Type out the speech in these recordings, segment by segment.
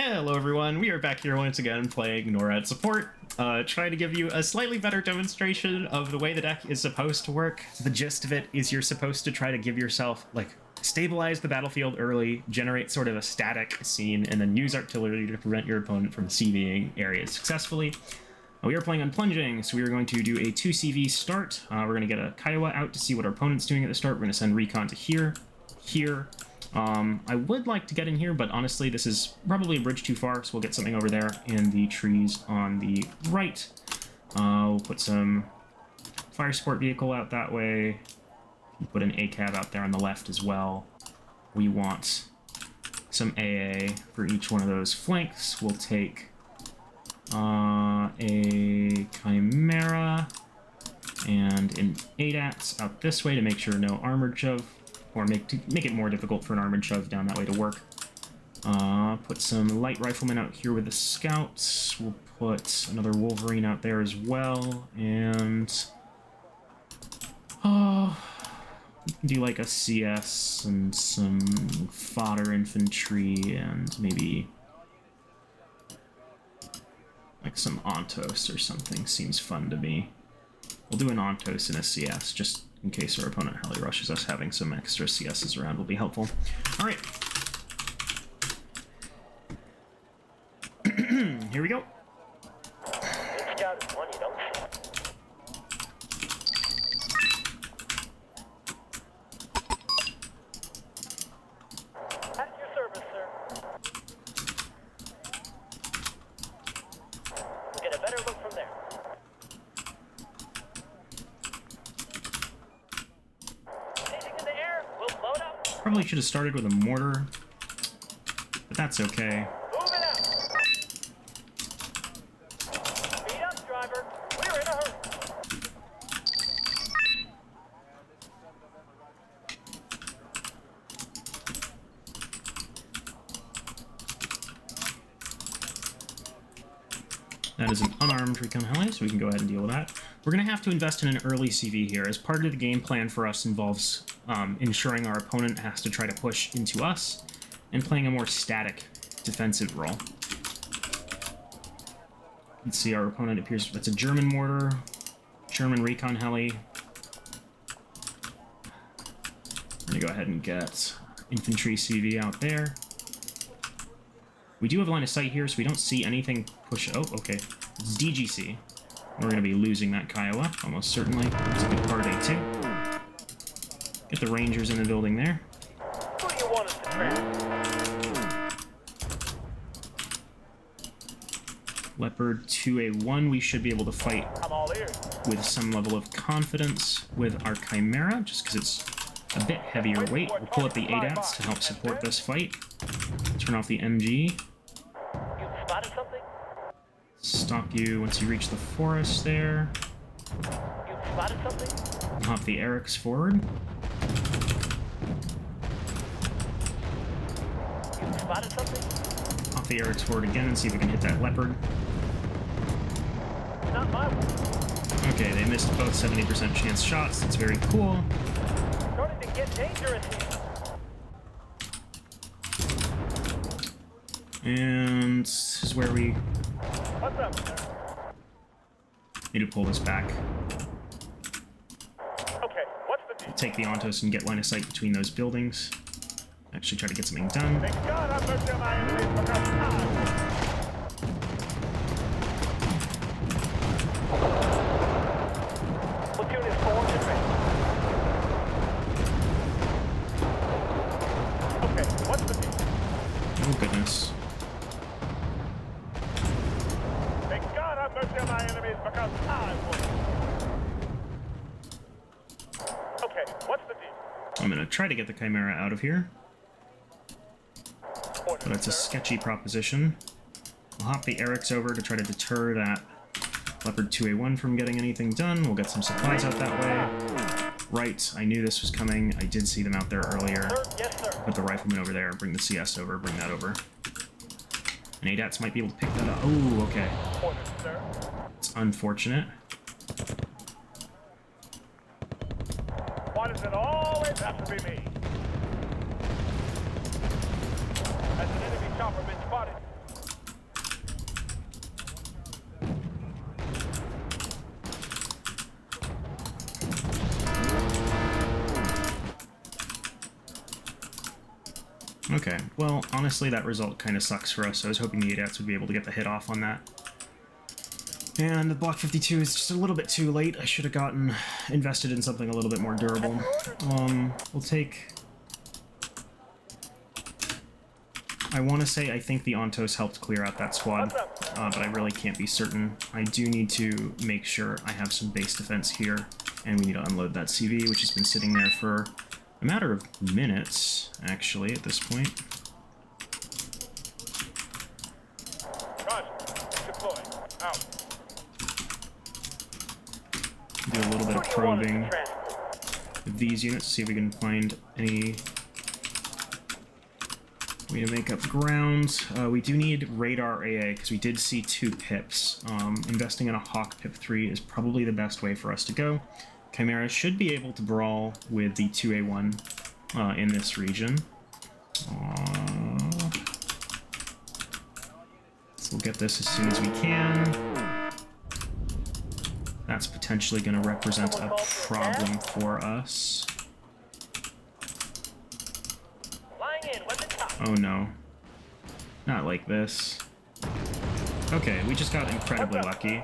Hello everyone, we are back here once again playing NORAD support, trying to give you a slightly better demonstration of the way the deck is supposed to work. The gist of it is you're supposed to try to give yourself, stabilize the battlefield early, generate sort of a static scene, and then use artillery to prevent your opponent from CVing areas successfully. We are playing on plunging, so we are going to do a 2CV start. We're going to get a Kiowa out to see what our opponent's doing at the start. We're going to send recon to here. I would like to get in here, but honestly, this is probably a bridge too far, so we'll get something over there in the trees on the right. We'll put some fire support vehicle out that way. We'll put an ACAB out there on the left as well. We want some AA for each one of those flanks. We'll take a Chimera and an ADATS out this way to make sure no armored shove, or make it more difficult for an armored shove down that way to work. Put some light riflemen out here with the scouts. We'll put another Wolverine out there as well, and we can do like a CS and some fodder infantry and maybe like some Ontos or something. Seems fun to me. We'll do an Ontos and a CS just in case our opponent heli rushes us. Having some extra CSs around will be helpful. All right. Here we go. At your service, sir. We'll get a better look from there. Probably should have started with a mortar, but that's okay. Moving out. Speed up, driver. We're in a hurry. That is an unarmed recon heli, so we can go ahead and deal with that. We're going to have to invest in an early CV here, as part of the game plan for us involves ensuring our opponent has to try to push into us and playing a more static defensive role. Let's see, our opponent appears, that's a German mortar, German recon heli. I'm going to go ahead and get infantry CV out there. We do have line of sight here, so we don't see anything push. Oh, okay. It's DGC. We're going to be losing that Kiowa, almost certainly. It's a good part of A2. Get the Rangers in the building there. Who do you want us to track? Leopard 2A1, we should be able to fight I'm all ears. with some level of confidence with our Chimera, just because it's a bit heavier weight. We'll pull up the ADATs to help support this fight. Turn off the MG. You spotted something? Stop you once you reach the forest there. You spotted something? Hop the Eric's forward. You spotted something? Hop the Eric's forward again and see if we can hit that Leopard. Not my one. Okay, they missed both 70% chance shots. That's very cool. Starting to get dangerous here. And this is where we What's up, sir? need to pull this back. Okay, what's the deal? Take the Ontos and get line of sight between those buildings. Actually try to get something done. Thank God I'm mercy on my enemies because platoon is formed and ready. Okay, what's the deal? Oh goodness. Thank God have mercy on my enemies because I won. Okay, what's the deal? I'm gonna try to get the Chimera out of here, Orders, but it's a sir. sketchy proposition. We'll hop the Eric's over to try to deter that Leopard 2A1 from getting anything done. We'll get some supplies out that way. Right, I knew this was coming. I did see them out there earlier. Sir, yes, sir. Put the rifleman over there, bring the CS over, bring that over. And ADATs might be able to pick that up. Oh, okay. Orders, sir. It's unfortunate. Why does it always have to be me? Has an enemy chopper been spotted? Okay, well, honestly, that result kind of sucks for us. I was hoping the ADATs would be able to get the hit off on that. And the Block 52 is just a little bit too late. I should have invested in something a little bit more durable. We'll take... I want to say I think the Ontos helped clear out that squad, but I really can't be certain. I do need to make sure I have some base defense here, and we need to unload that CV, which has been sitting there for a matter of minutes, actually, at this point. Roger. Deploy. Out. Do a little bit of probing with these units to see if we can find any way to make up ground. We do need radar AA because we did see 2 pips. Investing in a Hawk Pip 3 is probably the best way for us to go. Chimera should be able to brawl with the 2A1 in this region. So we'll get this as soon as we can. That's potentially going to represent a problem for us. Oh no. Not like this. Okay, we just got incredibly lucky,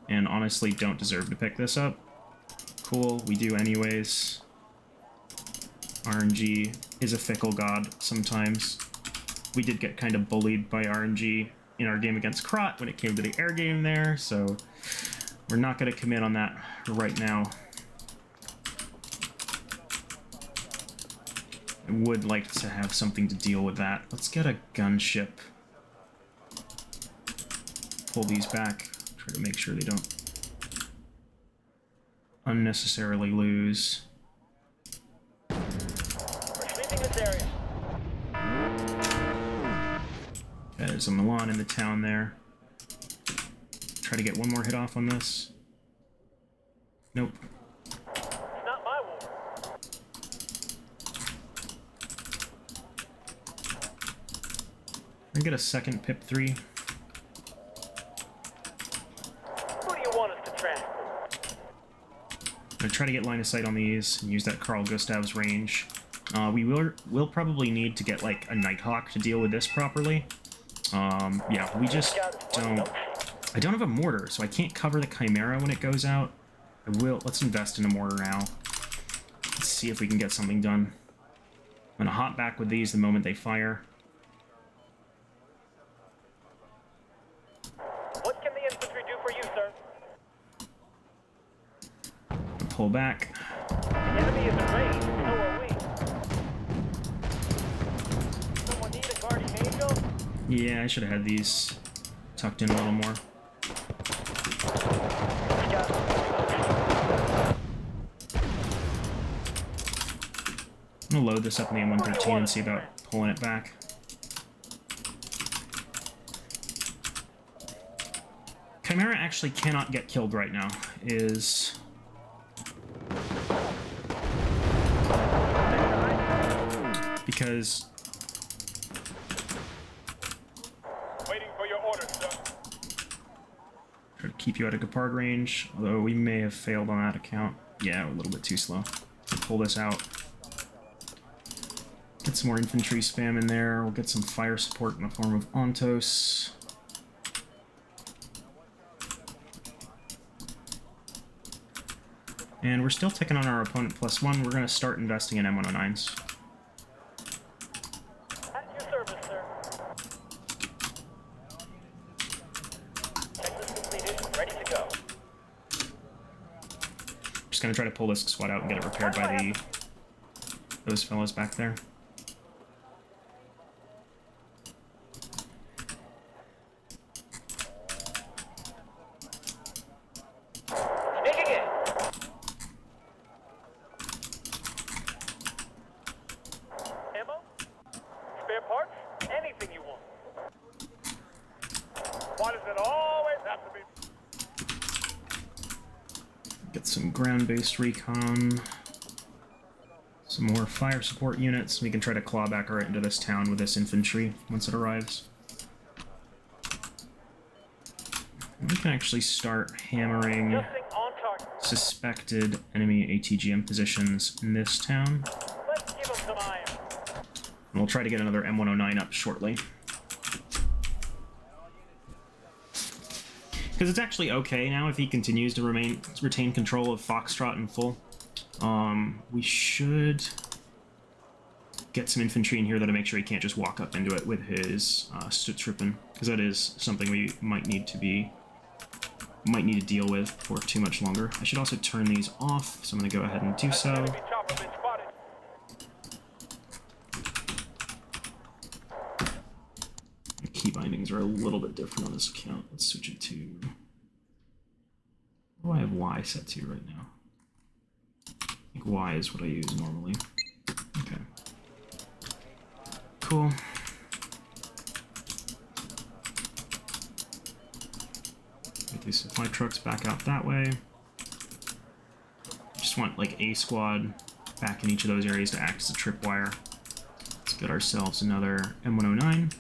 and honestly don't deserve to pick this up. Cool, we do anyways. RNG is a fickle god sometimes. We did get kind of bullied by RNG in our game against Krot when it came to the air game there, so we're not going to commit on that right now. I would like to have something to deal with that. Let's get a gunship. Pull these back. Try to make sure they don't unnecessarily lose. We're sweeping this area. There's a Milan in the town there. Try to get one more hit off on this. Nope. It's not my war. We're gonna get a second Pip 3. Who do you want us to transport? I'm gonna try to get line of sight on these and use that Carl Gustav's range. We will probably need to get like a Nighthawk to deal with this properly. Yeah, we just don't. I don't have a mortar, so I can't cover the Chimera when it goes out. I will. Let's invest in a mortar now. Let's see if we can get something done. I'm gonna hop back with these the moment they fire. What can the infantry do for you, sir? Pull back. The enemy is in range, so are we. Someone need a guardian angel? Yeah, I should have had these tucked in a little more. I'm gonna load this up in the M113 and see about pulling it back. Chimera actually cannot get killed right now, because Waiting for your orders, sir. try to keep you out of Gepard range, although we may have failed on that account. Yeah, we're a little bit too slow. Pull this out. Get some more infantry spam in there. We'll get some fire support in the form of Ontos. And we're still ticking on our opponent +1. We're going to start investing in M109s. At your service, sir. Checklist completed. Ready to go. Just going to try to pull this squad out and get it repaired by those fellows back there. Sneaking in. Ammo? Spare parts? Anything you want. Why does it always have to be? Get some ground-based recon. Some more fire support units. We can try to claw back right into this town with this infantry once it arrives. And we can actually start hammering Adjusting on target. suspected enemy ATGM positions in this town. Let's give them some iron. And we'll try to get another M109 up shortly. Because it's actually okay now if he continues to retain control of Foxtrot in full. We should get some infantry in here, though, to make sure he can't just walk up into it with his Stutztruppen, because that is something we might need to deal with for too much longer. I should also turn these off, so I'm going to go ahead and do so. The key bindings are a little bit different on this account. Let's switch it to... What do I have Y set to right now? I think Y is what I use normally. Okay. Cool. Get these supply trucks back out that way. Just want like a squad back in each of those areas to act as a tripwire. Let's get ourselves another M109.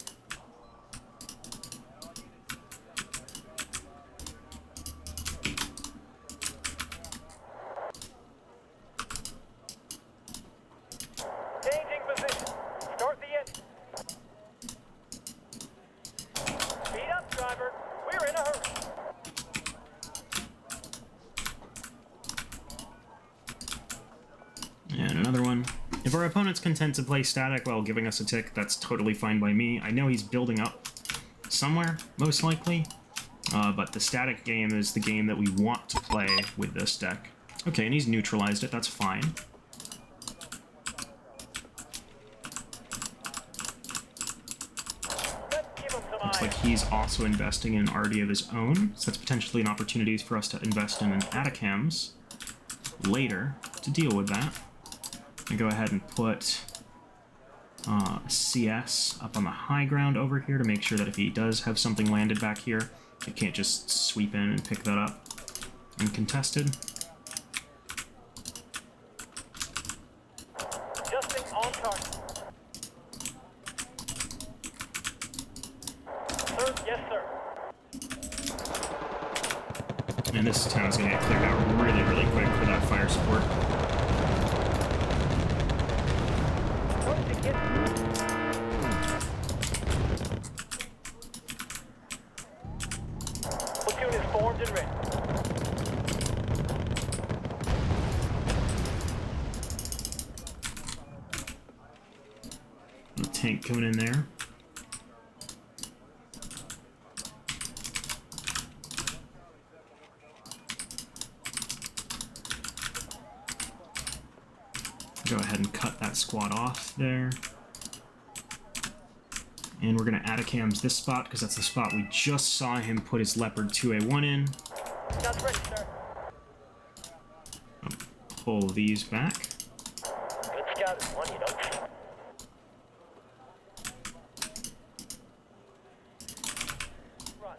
If our opponent's content to play static while giving us a tick, that's totally fine by me. I know he's building up somewhere, most likely, but the static game is the game that we want to play with this deck. Okay, and he's neutralized it, that's fine. Looks like he's also investing in an RD of his own, so that's potentially an opportunity for us to invest in an Atacams later to deal with that. I'm gonna go ahead and put CS up on the high ground over here to make sure that if he does have something landed back here, it can't just sweep in and pick that up uncontested. Adjusting on target. Sir, yes, sir. And this town's gonna get cleared out really, really quick for that fire support. Platoon is formed and ready. A tank coming in there. Go ahead and cut that squad off there. And we're going to Atacams this spot, because that's the spot we just saw him put his Leopard 2A1 in. That's ready, sir. Pull these back. Good scout is one you don't see. Run.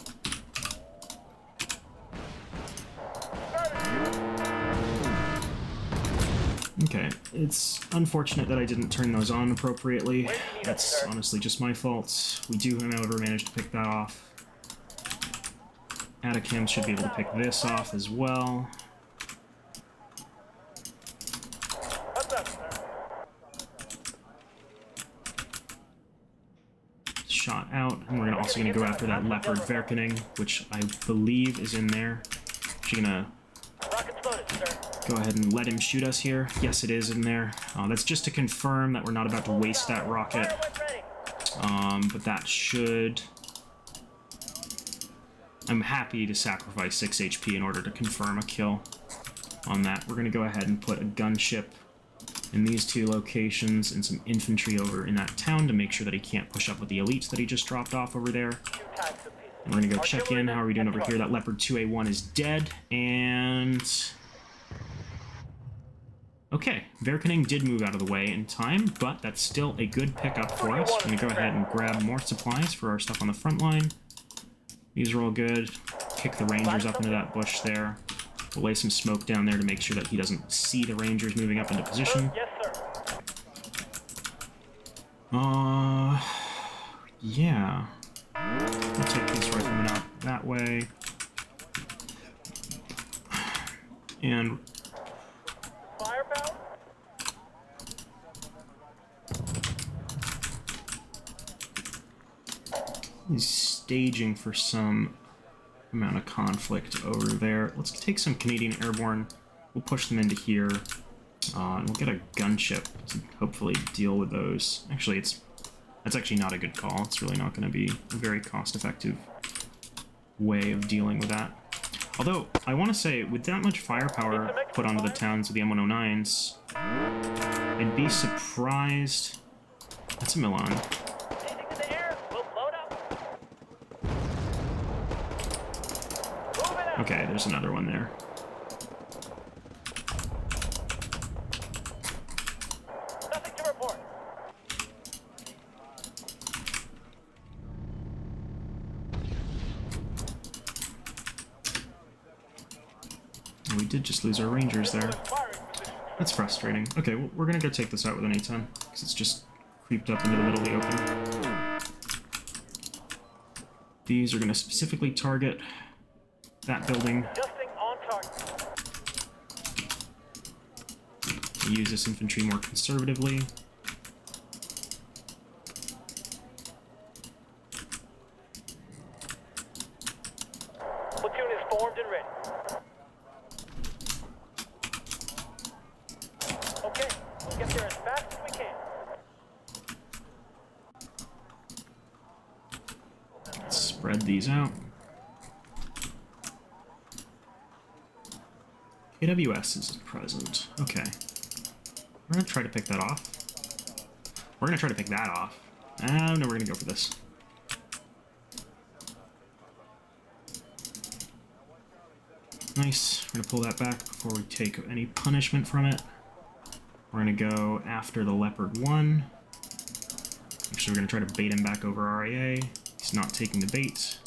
Okay, it's unfortunate that I didn't turn those on appropriately. That's honestly just my fault. We do, however, manage to pick that off. Atacams should be able to pick this off as well. What's up, sir? Shot out, and we're also going to go after that Leopard Verkening, which I believe is in there. Actually gonna Rocket's loaded, sir. go ahead and let him shoot us here. Yes, it is in there. That's just to confirm that we're not about to waste that rocket. But that should... I'm happy to sacrifice 6 HP in order to confirm a kill on that. We're going to go ahead and put a gunship in these two locations and some infantry over in that town to make sure that he can't push up with the elites that he just dropped off over there. And we're going to go check in. How are we doing over here? That Leopard 2A1 is dead, and... Okay, Verkening did move out of the way in time, but that's still a good pickup for us. We're going to go ahead and grab more supplies for our stuff on the front line. These are all good. Kick the Rangers up into that bush there. We'll lay some smoke down there to make sure that he doesn't see the Rangers moving up into position. Yes, sir. Yeah. We'll take this rifleman out that way. And... Firepower? He's staging for some amount of conflict over there. Let's take some Canadian Airborne. We'll push them into here. And we'll get a gunship to hopefully deal with those. Actually, that's actually not a good call. It's really not going to be a very cost-effective way of dealing with that. Although, I want to say, with that much firepower put onto the towns with the M109s, I'd be surprised... That's a Milan. Anything to the air, we'll load up. Moving out. Okay, there's another one there. Nothing to report. We did just lose our Rangers there. Firing position. That's frustrating. Okay, well, we're gonna go take this out with an A-10, because it's just creeped up into the middle of the open. These are gonna specifically target that building. Adjusting on target. Use this infantry more conservatively. Platoon is formed and ready. Okay, we'll get there as fast as we can. Let's spread these out. AWS is present. Okay. We're gonna try to pick that off. We're gonna try to pick that off. Oh, no, we're gonna go for this. Nice. We're gonna pull that back before we take any punishment from it. We're gonna go after the Leopard 1. Actually, we're gonna try to bait him back over RAA. He's not taking the bait.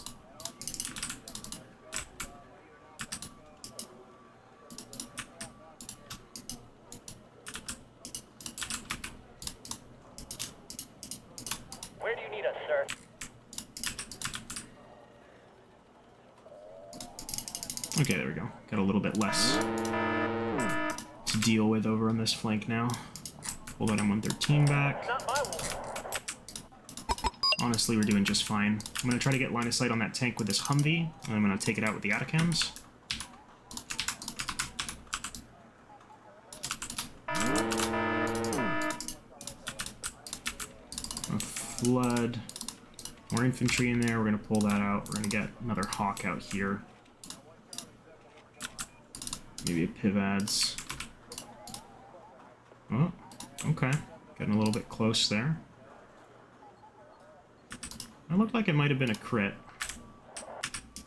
Where do you need us, sir? Okay, there we go. Got a little bit less to deal with over on this flank now. Pull that M113 back. Not my one. Honestly, we're doing just fine. I'm going to try to get line of sight on that tank with this Humvee, and I'm going to take it out with the Atacams. A flood. More infantry in there. We're going to pull that out. We're going to get another Hawk out here. Maybe a Pivads. Oh, okay. Getting a little bit close there. It looked like it might have been a crit.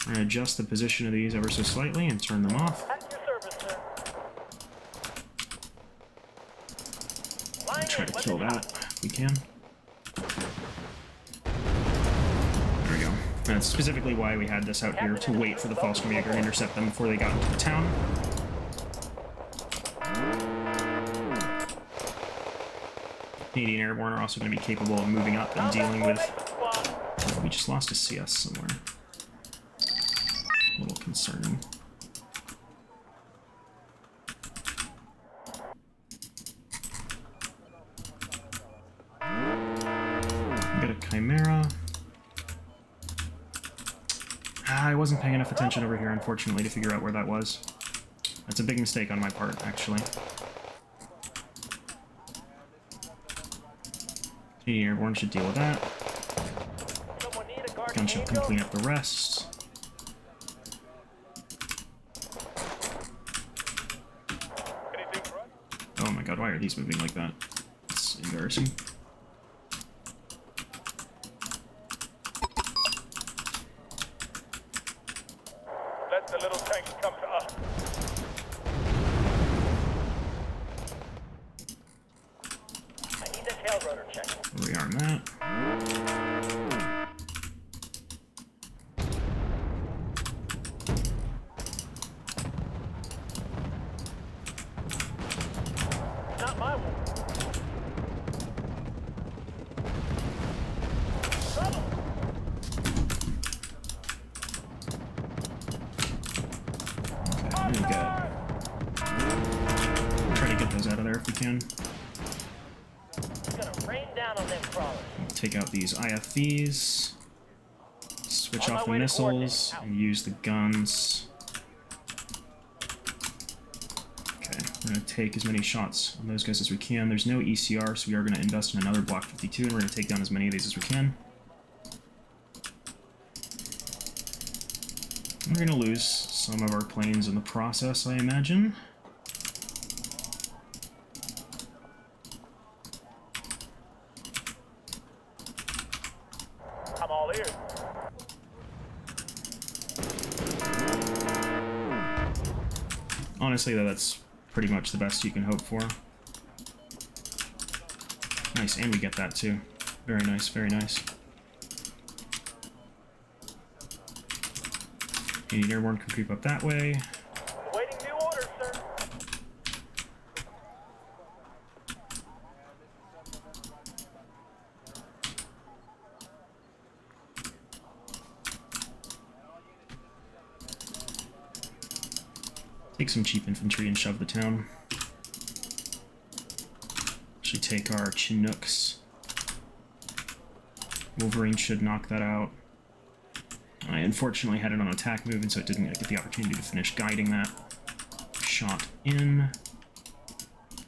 We're going to adjust the position of these ever so slightly and turn them off. At your service, sir. Flying Try in, to kill weapon that if we can. There we go. That's specifically why we had this out here, to wait for the Fallskirmjäger and intercept them before they got into the town. Canadian Airborne are also going to be capable of moving up and dealing with... Oh, we just lost a CS somewhere. A little concerning. We got a Chimera. I wasn't paying enough attention over here, unfortunately, to figure out where that was. That's a big mistake on my part, actually. Canadian Airborne should deal with that. Someone need a guardian Gunship can angel? clean up the rest. Anything for us? Oh my god, why are these moving like that? It's embarrassing. Let the little tanks come to us. I need the tail rotor check. Rearm that. Not my one. Trouble. Okay, we'll try to get those out of there if we can. It's gonna rain down on them crawlers. Take out these IFVs. Switch off the missiles and use the guns. Okay, we're going to take as many shots on those guys as we can. There's no ECR, so we are going to invest in another Block 52, and we're going to take down as many of these as we can. We're going to lose some of our planes in the process, I imagine. I'm all ears. Honestly, though, that's pretty much the best you can hope for. Nice, and we get that too. Very nice, very nice. Canadian Airborne can creep up that way. Awaiting new orders, sir. Take some cheap infantry and shove the town. Actually take our Chinooks. Wolverine should knock that out. I unfortunately had it on attack move, and so it didn't get the opportunity to finish guiding that. Shot in.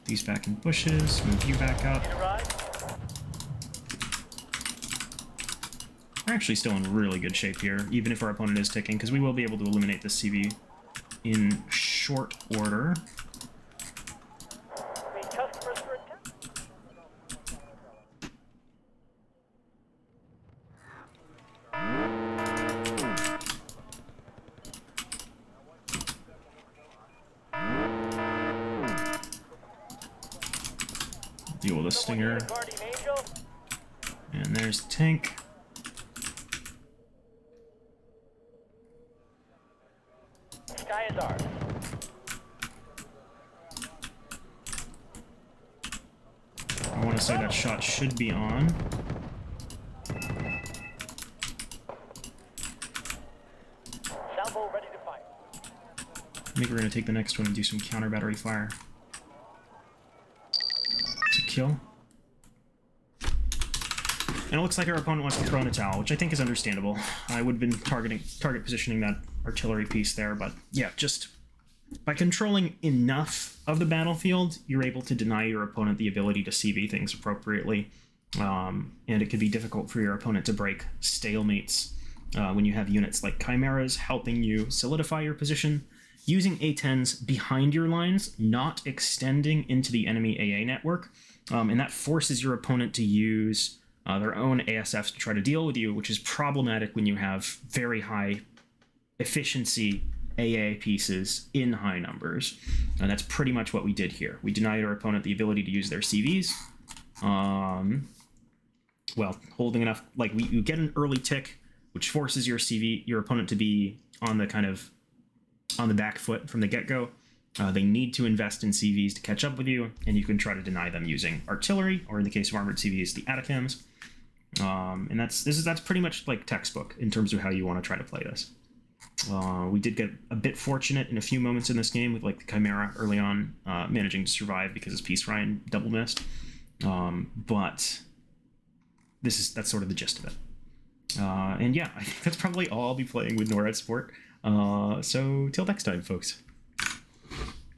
These back in bushes. Move you back up. We're actually still in really good shape here, even if our opponent is ticking, because we will be able to eliminate this CV in short order. Deal with a Stinger. And there's the tank. Sky is ours. I want to say that shot should be on. Salvo ready to fire. I think we're going to take the next one and do some counter battery fire. It's a kill. And it looks like our opponent wants to throw in a towel, which I think is understandable. I would have been target positioning that artillery piece there, but yeah, just by controlling enough of the battlefield, you're able to deny your opponent the ability to CV things appropriately. And it can be difficult for your opponent to break stalemates when you have units like Chimeras helping you solidify your position, using A-10s behind your lines, not extending into the enemy AA network, and that forces your opponent to use their own ASFs to try to deal with you, which is problematic when you have very high efficiency AA pieces in high numbers. And that's pretty much what we did here. We denied our opponent the ability to use their CVs. Well, holding enough, like you get an early tick, which forces your opponent to be on the back foot from the get-go. They need to invest in CVs to catch up with you, and you can try to deny them using artillery, or in the case of armored CVs, the ATACMs. And that's pretty much like textbook in terms of how you want to try to play this. We did get a bit fortunate in a few moments in this game with like the Chimera early on managing to survive because his Peace Ryan double missed. But that's sort of the gist of it. And yeah, I think that's probably all I'll be playing with NORAD support. So till next time, folks.